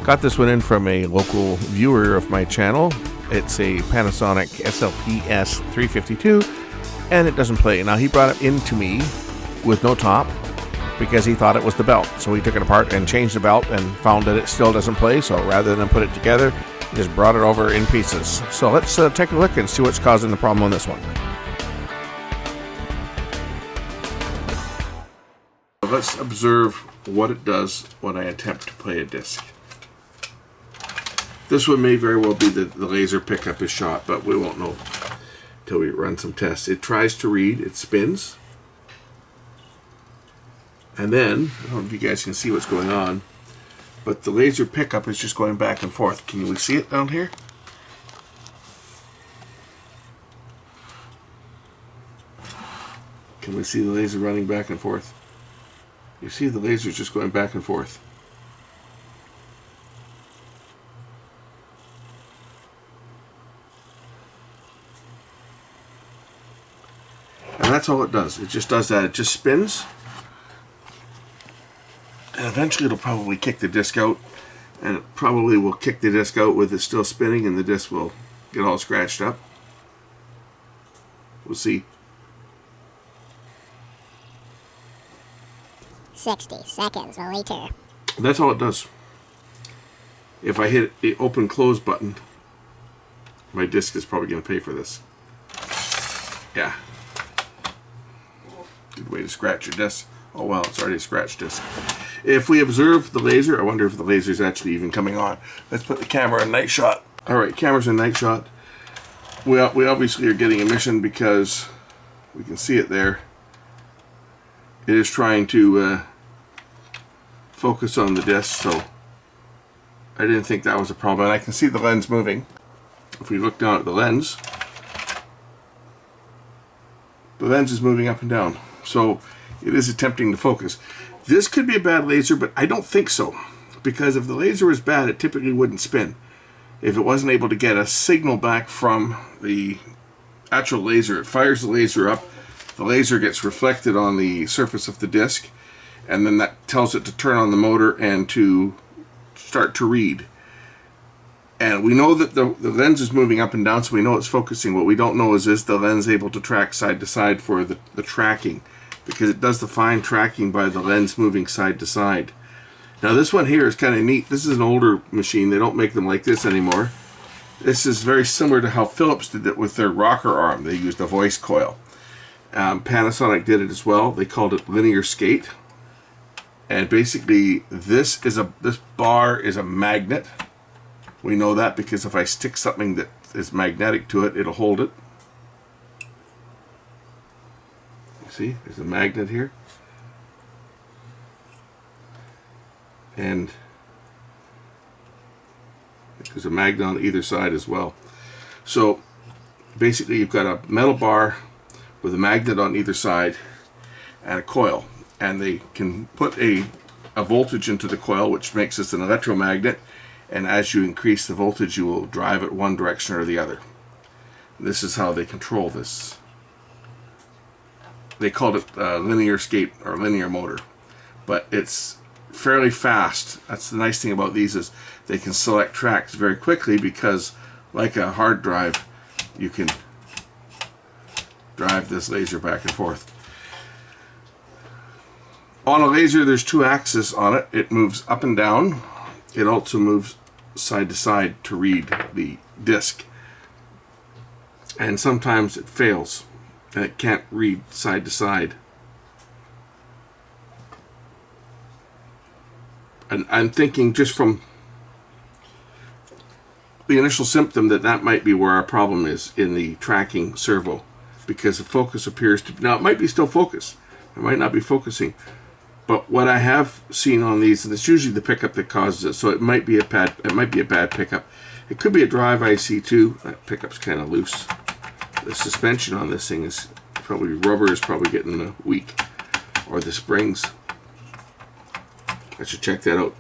Got this one in from a local viewer of my channel. It's a Panasonic SLPS352, and it doesn't play. Now, he brought it in to me with no top because he thought it was the belt. So he took it apart and changed the belt and found that it still doesn't play. So rather than put it together, he just brought it over in pieces. So let's take a look and see what's causing the problem on this one. Let's observe what it does when I attempt to play a disc. This one may very well be that the laser pickup is shot, but we won't know until we run some tests. It tries to read, it spins, and then, I don't know if you guys can see what's going on, but the laser pickup is just going back and forth. Can we see it down here? Can we see the laser running back and forth? You see the laser just going back and forth. And that's all it does. It just does that. It just spins. And eventually it'll probably kick the disc out. And it probably will kick the disc out with it still spinning, and the disc will get all scratched up. We'll see. 60 seconds later. That's all it does. If I hit the open close button, my disc is probably going to pay for this. Yeah. Good way to scratch your disc. Oh well, it's already a scratched disc. If we observe the laser, I wonder if the laser is actually even coming on. Let's put the camera in night shot. Alright, camera's in night shot. We obviously are getting emission because we can see it there. It is trying to focus on the disc, so I didn't think that was a problem. And I can see the lens moving. If we look down at the lens is moving up and down. So it is attempting to focus. This could be a bad laser, but I don't think so. Because if the laser was bad, it typically wouldn't spin. If it wasn't able to get a signal back from the actual laser, it fires the laser up. The laser gets reflected on the surface of the disc, and then that tells it to turn on the motor and to start to read. And we know that the lens is moving up and down, so we know it's focusing. What we don't know is the lens able to track side to side for the tracking, because it does the fine tracking by the lens moving side to side. Now this one here is kind of neat. This is an older machine. They don't make them like this anymore. This is very similar to how Philips did it with their rocker arm. They used a voice coil. Panasonic did it as well. They called it linear skate. And basically this bar is a magnet. We know that because if I stick something that is magnetic to it, it'll hold it. You see, there's a magnet here. And there's a magnet on either side as well. So basically you've got a metal bar with a magnet on either side and a coil. And they can put a voltage into the coil, which makes this an electromagnet. And as you increase the voltage, you will drive it one direction or the other. This is how they control this. They called it linear skate or linear motor, but it's fairly fast. That's the nice thing about these, is they can select tracks very quickly, because like a hard drive, you can drive this laser back and forth. On a laser, there's two axes on it. It moves up and down. It also moves side to side to read the disc. And sometimes it fails and it can't read side to side. And I'm thinking, just from the initial symptom, that might be where our problem is in the tracking servo, because the focus appears to, now it might be still focused, it might not be focusing, but what I have seen on these, and it's usually the pickup that causes it, so it might be a bad pickup. It could be a drive IC too. That pickup's kind of loose. The suspension on this thing is probably, rubber is probably getting weak, or the springs. I should check that out.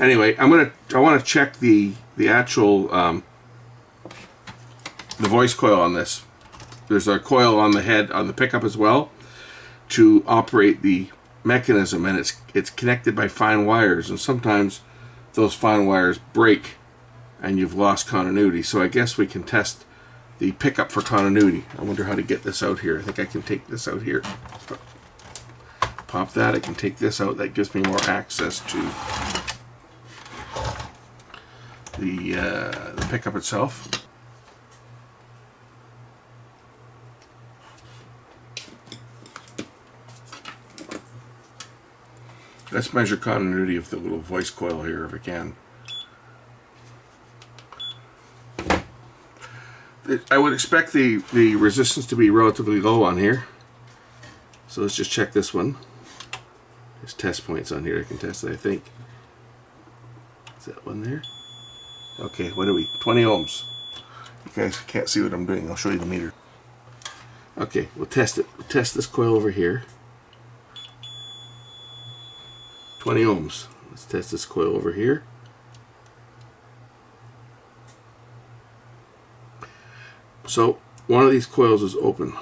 Anyway, I want to check the actual the voice coil on this. There's a coil on the head on the pickup as well to operate the mechanism, and it's connected by fine wires, and sometimes those fine wires break and you've lost continuity. So I guess we can test the pickup for continuity. I wonder how to get this out here. I think I can take this out here. Pop that. I can take this out. That gives me more access to the pickup itself. Let's measure continuity of the little voice coil here if I can. I would expect the resistance to be relatively low on here. So let's just check this one. There's test points on here. I can test it, I think. Is that one there? Okay, what are we? 20 ohms. You guys can't see what I'm doing. I'll show you the meter. Okay, we'll test it. We'll test this coil over here. 20 ohms. Let's test this coil over here. So one of these coils is open.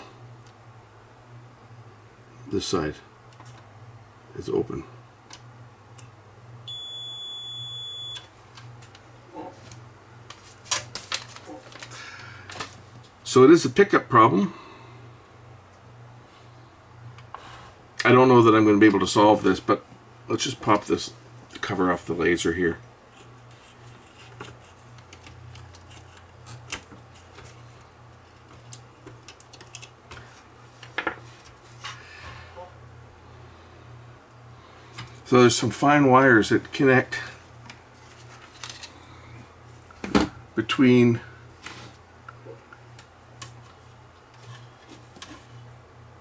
This side is open. So it is a pickup problem. I don't know that I'm going to be able to solve this, but let's just pop this cover off the laser here. So there's some fine wires that connect between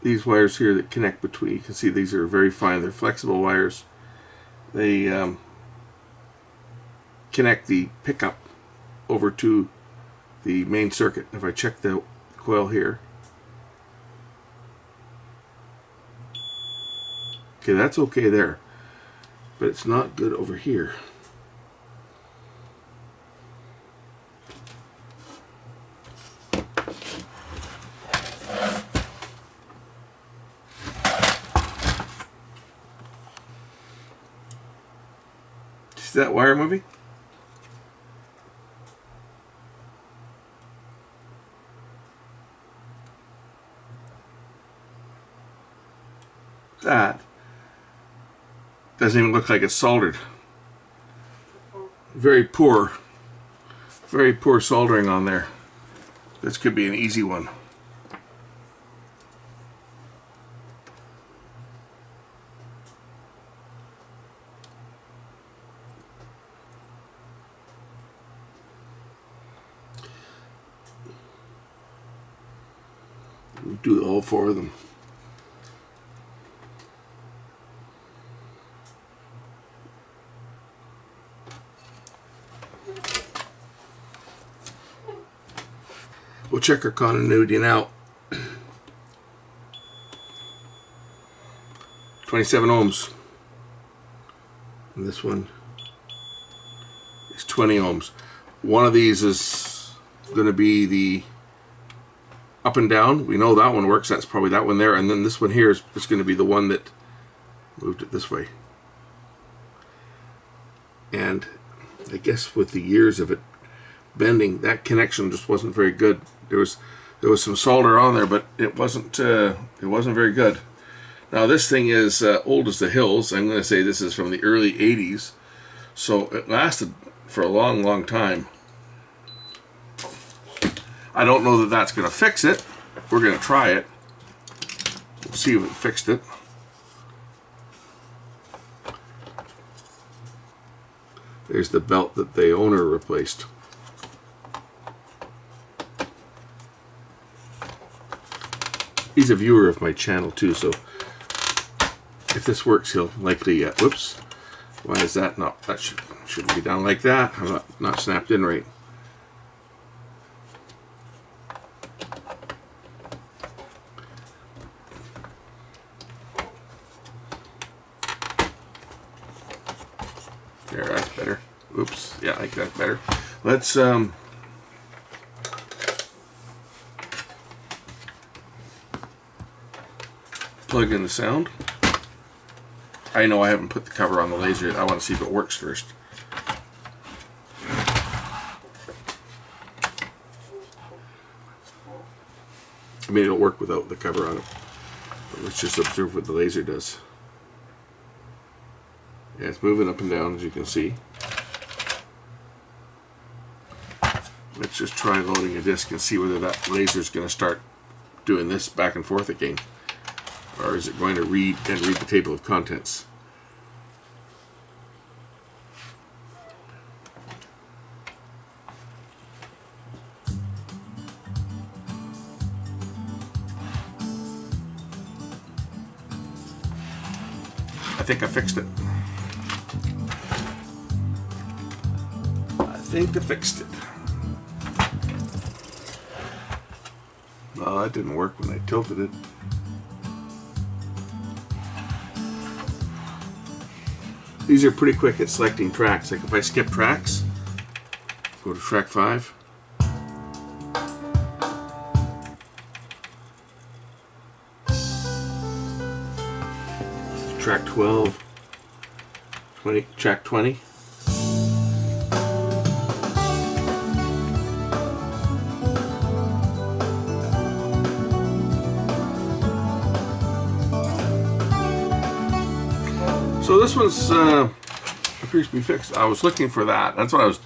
these wires here that connect between. You can see these are very fine. They're flexible wires. They connect the pickup over to the main circuit. If I check the coil here, okay, that's okay there. But it's not good over here. See that wire moving? That doesn't even look like it's soldered. Very poor soldering on there. This could be an easy one. We'll do all four of them. We'll check our continuity now. 27 ohms. And this one is 20 ohms. One of these is going to be the up and down. We know that one works. That's probably that one there. And then this one here is going to be the one that moved it this way. And I guess with the years of it bending, that connection just wasn't very good. There was some solder on there, but it wasn't very good. Now this thing is old as the hills. I'm going to say this is from the early 80s, so it lasted for a long time. I don't know that that's going to fix it. We're going to try it. We'll see if it fixed it. There's the belt that the owner replaced. He's a viewer of my channel too, so if this works, he'll likely whoops, why is that not? That shouldn't be down like that. I'm not snapped in right. There, that's better. Oops, yeah, I think that's better. Let's plug in the sound. I know I haven't put the cover on the laser yet. I want to see if it works first. mean, it'll work without the cover on it. But let's just observe what the laser does. Yeah, it's moving up and down, as you can see. Let's just try loading a disc and see whether that laser is going to start doing this back and forth again. Or is it going to read the table of contents? I think I fixed it. Well, that didn't work when I tilted it. These are pretty quick at selecting tracks. Like if I skip tracks, go to track 5. Track 12, 20, track 20. So this one's appears to be fixed. I was looking for that. That's what I was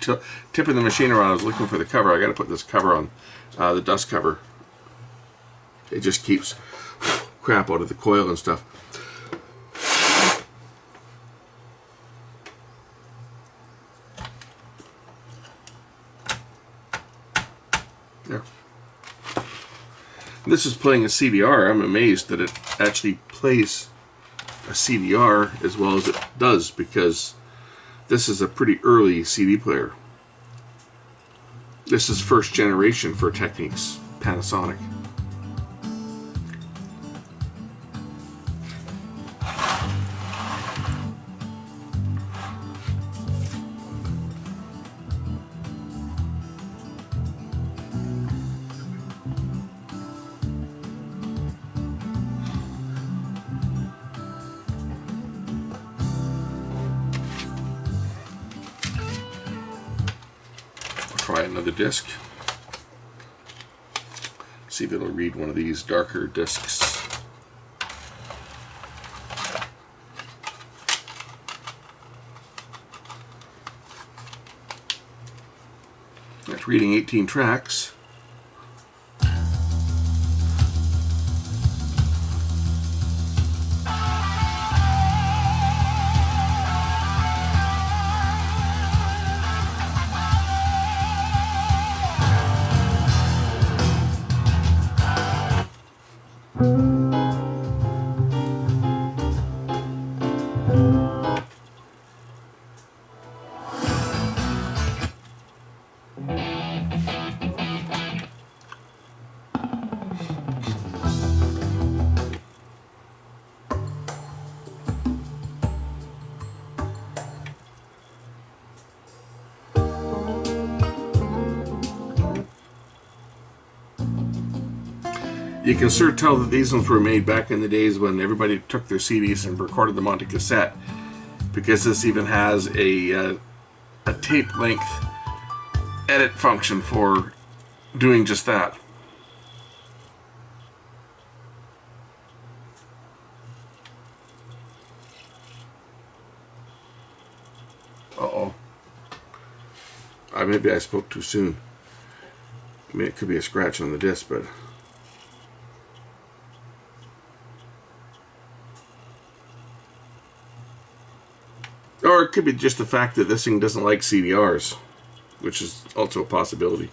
tipping the machine around. I was looking for the cover. I got to put this cover on, the dust cover. It just keeps crap out of the coil and stuff. There. This is playing a CDR. I'm amazed that it actually plays a CDR as well as it does, because this is a pretty early CD player. This is first generation for Technics, Panasonic. Try another disc. See if it'll read one of these darker discs. It's reading 18 tracks. You can sure tell that these ones were made back in the days when everybody took their CDs and recorded them onto cassette, because this even has a tape length edit function for doing just that. Uh-oh. Maybe I spoke too soon. I mean, it could be a scratch on the disc, but... Or it could be just the fact that this thing doesn't like CDRs, which is also a possibility.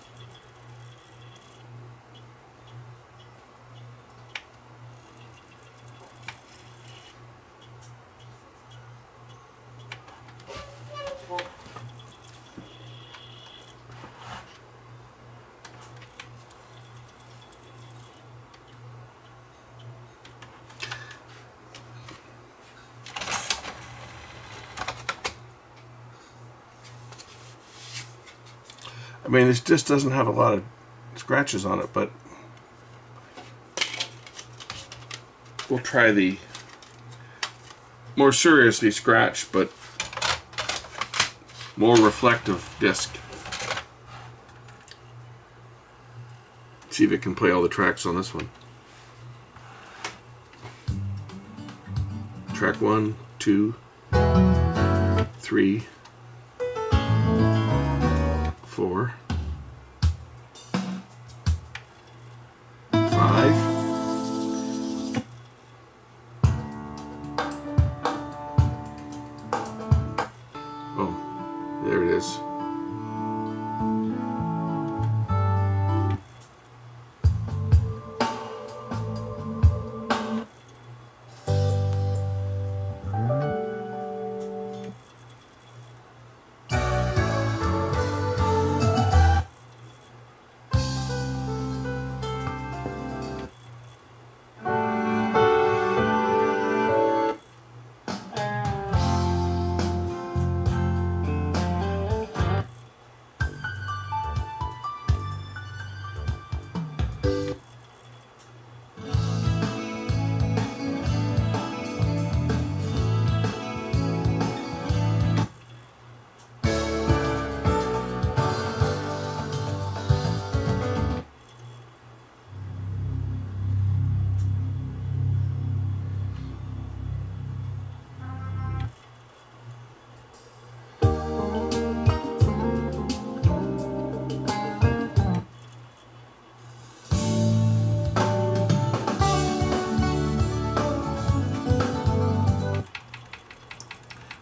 I mean, this just doesn't have a lot of scratches on it, but we'll try the more seriously scratched but more reflective disc. See if it can play all the tracks on this one. Track 1, 2, 3, 4, 5. Oh, there it is.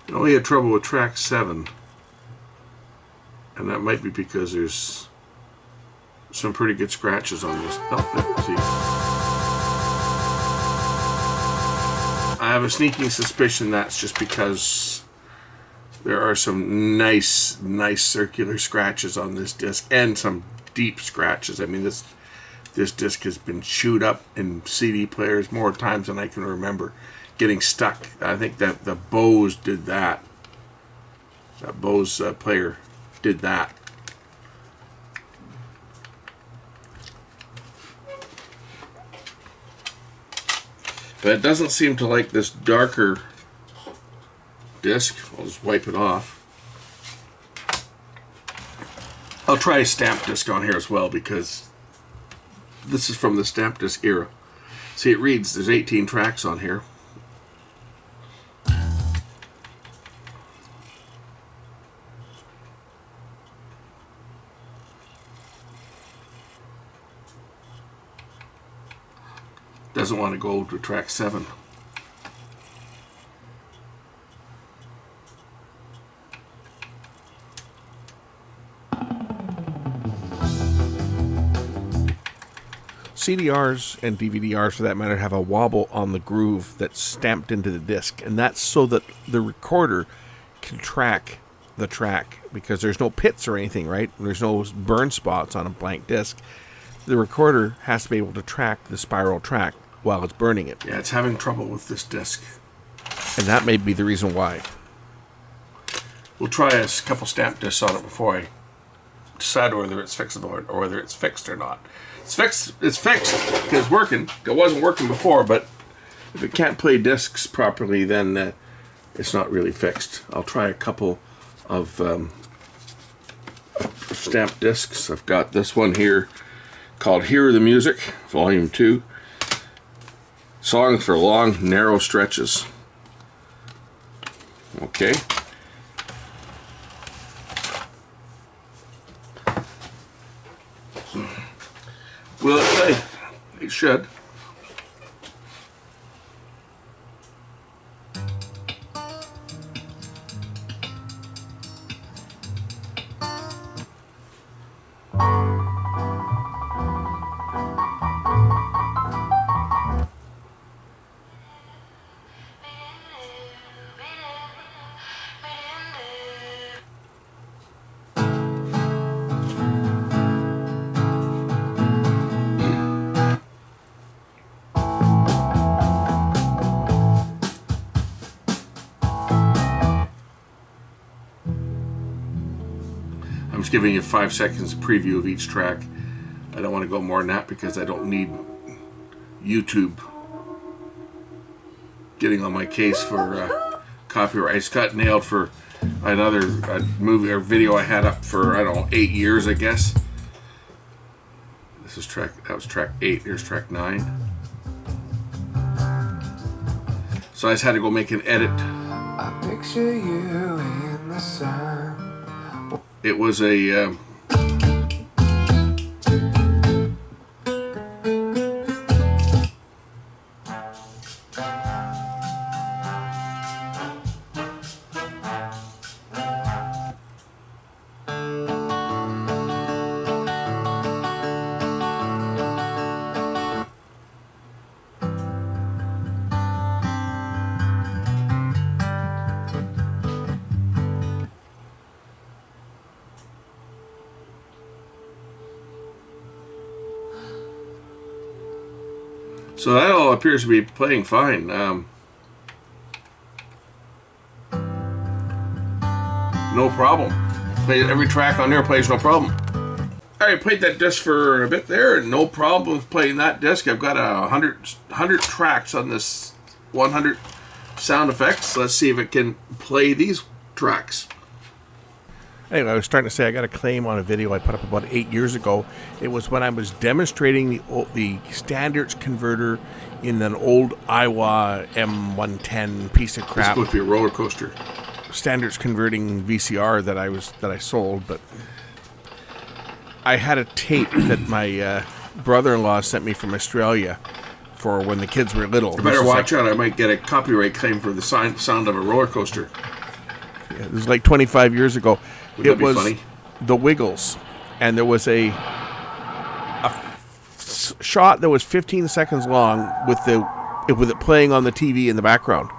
I only had trouble with track 7, and that might be because there's some pretty good scratches on this. Oh, see. I have a sneaking suspicion that's just because there are some nice circular scratches on this disc, and some deep scratches. I mean, this disc has been chewed up in CD players more times than I can remember. Getting stuck. I think that the Bose did that. That Bose player did that. But it doesn't seem to like this darker disc. I'll just wipe it off. I'll try a stamp disc on here as well, because this is from the stamp disc era. See, it reads, there's 18 tracks on here. Doesn't want to go to track 7. CDRs and DVDRs, for that matter, have a wobble on the groove that's stamped into the disc, and that's so that the recorder can track the track, because there's no pits or anything, right? There's no burn spots on a blank disc. The recorder has to be able to track the spiral track while it's burning it. Yeah, it's having trouble with this disc. And that may be the reason why. We'll try a couple stamp discs on it before I decide whether it's fixable or whether it's fixed or not. It's fixed because it's working. It wasn't working before, but if it can't play discs properly, then it's not really fixed. I'll try a couple of stamp discs. I've got this one here called Hear the Music, Volume 2. Songs for long, narrow stretches. Okay. Will it play? It should. I'm just giving you 5 seconds preview of each track. I don't want to go more than that because I don't need YouTube getting on my case for copyright. I just got nailed for another movie or video I had up for, I don't know, 8 years, I guess. This is that was track 8. Here's track 9. So I just had to go make an edit. I picture you in the sun. It was a so that all appears to be playing fine. No problem. Every track on there plays no problem. I played that disc for a bit there, and no problem with playing that disc. I've got 100 tracks on this 100 sound effects. Let's see if it can play these tracks. Anyway, I was starting to say I got a claim on a video I put up about 8 years ago. It was when I was demonstrating the standards converter in an old Iowa M110 piece of crap. This would be a roller coaster. Standards converting VCR that I sold, but I had a tape that my brother-in-law sent me from Australia for when the kids were little. You better watch out. I might get a copyright claim for the sound of a roller coaster. Yeah, it was like 25 years ago. It was funny? The Wiggles, and there was a shot that was 15 seconds long with it playing on the TV in the background.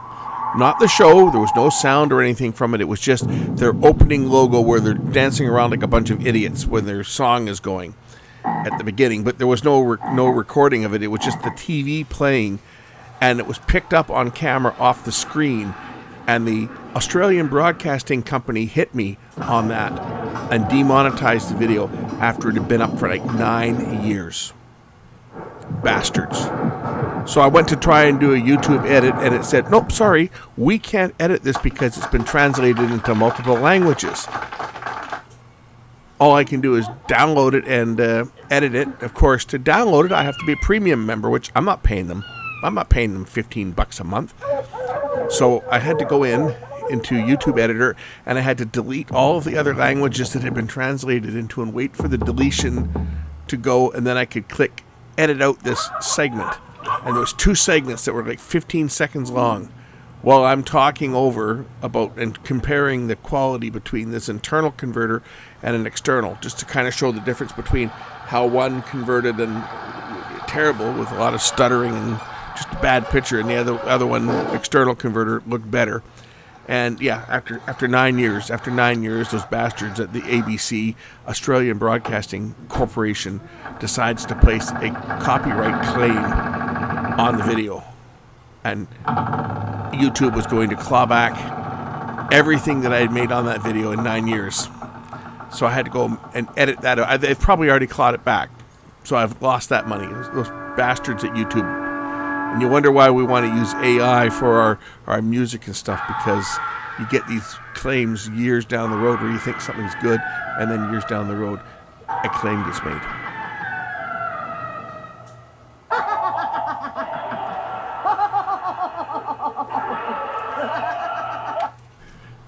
Not the show. There was no sound or anything from it. It was just their opening logo where they're dancing around like a bunch of idiots when their song is going at the beginning. But there was no recording of it. It was just the TV playing, and it was picked up on camera off the screen. And the Australian Broadcasting Company hit me on that and demonetized the video after it had been up for like 9 years. Bastards. So I went to try and do a YouTube edit, and it said, nope, sorry, we can't edit this because it's been translated into multiple languages. All I can do is download it and edit it. Of course, to download it, I have to be a premium member, which I'm not paying them. I'm not paying them $15 a month. So I had to go into YouTube Editor, and I had to delete all of the other languages that had been translated into and wait for the deletion to go, and then I could click edit out this segment. And there was 2 segments that were like 15 seconds long while I'm talking over about and comparing the quality between this internal converter and an external, just to kind of show the difference between how one converted and terrible with a lot of stuttering and just a bad picture, and the other one, external converter, looked better. And yeah, after 9 years, those bastards at the ABC, Australian Broadcasting Corporation, decides to place a copyright claim on the video, and YouTube was going to claw back everything that I had made on that video in 9 years. So I had to go and edit that out. They've probably already clawed it back, so I've lost that money. Those bastards at YouTube. And you wonder why we want to use AI for our music and stuff, because you get these claims years down the road where you think something's good, and then years down the road, a claim gets made.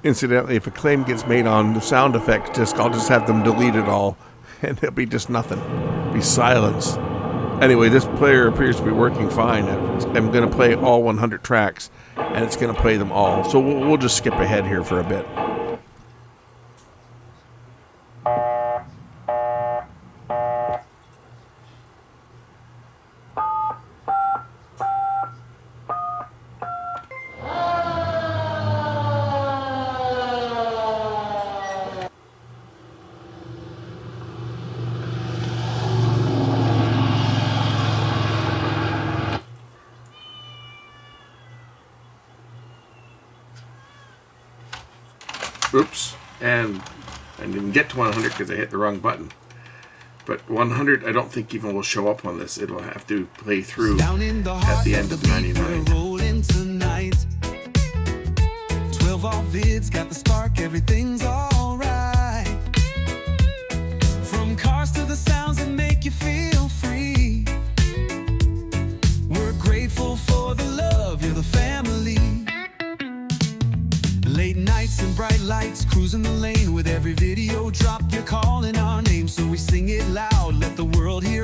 Incidentally, if a claim gets made on the sound effects disc, I'll just have them delete it all, and it'll be just nothing. It'll be silence. Anyway, this player appears to be working fine. I'm going to play all 100 tracks, and it's going to play them all. So we'll just skip ahead here for a bit. Oops, and I didn't get to 100 because I hit the wrong button. But 100, I don't think even will show up on this. It'll have to play through at the end of 99. 12 all vids, got the spark, everything's alright. From cars to the sounds that make you feel free. We're grateful for the love, you're the family. flashing bright lights, cruising the lane. With every video drop, you're calling our name. So we sing it loud, let the world hear